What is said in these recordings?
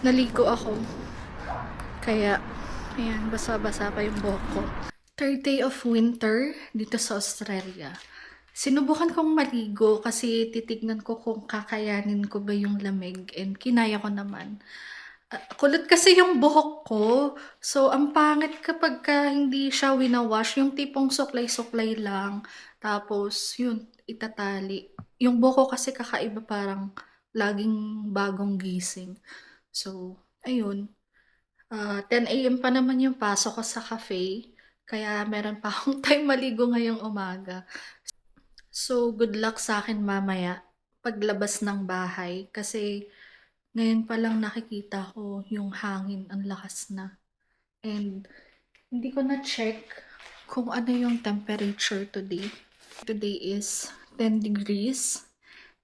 Naligo ako. Kaya, ayan, basa-basa pa yung buhok ko. Third day of winter dito sa Australia. Sinubukan kong maligo kasi titignan ko kung kakayanin ko ba yung lamig and kinaya ko naman. Kulot kasi yung buhok ko. So, ang pangit kapag hindi siya winawash. Yung tipong suklay-suklay lang. Tapos, yun, itatali. Yung buhok ko kasi kakaiba parang laging bagong gising. So, ayun. 10 a.m. pa naman yung pasok ko sa cafe. Kaya meron pa akong time maligo ngayong umaga. So, good luck sa akin mamaya paglabas ng bahay. Kasi ngayon pa lang nakikita ko yung hangin, ang lakas na. And hindi ko na-check kung ano yung temperature today. Today is 10 degrees.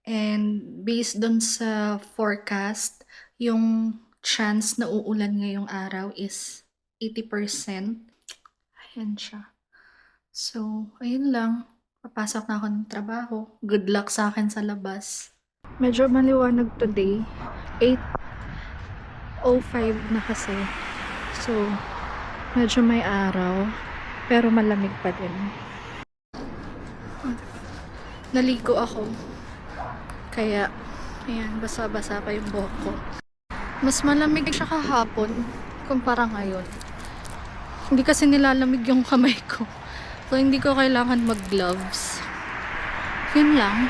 And based dun sa forecast, yung chance na uulan ngayong araw is 80%. Ayan siya. So, ayun lang. Papasok na ako ng trabaho. Good luck sa akin sa labas. Medyo maliwanag today. 8:05 na kasi. So, medyo may araw. Pero malamig pa din. Naligo ako. Kaya, ayan, basa-basa pa yung buhok ko. Mas malamig siya kahapon kumpara ngayon. Hindi kasi nilalamig yung kamay ko. So, hindi ko kailangan mag-gloves. Yun lang.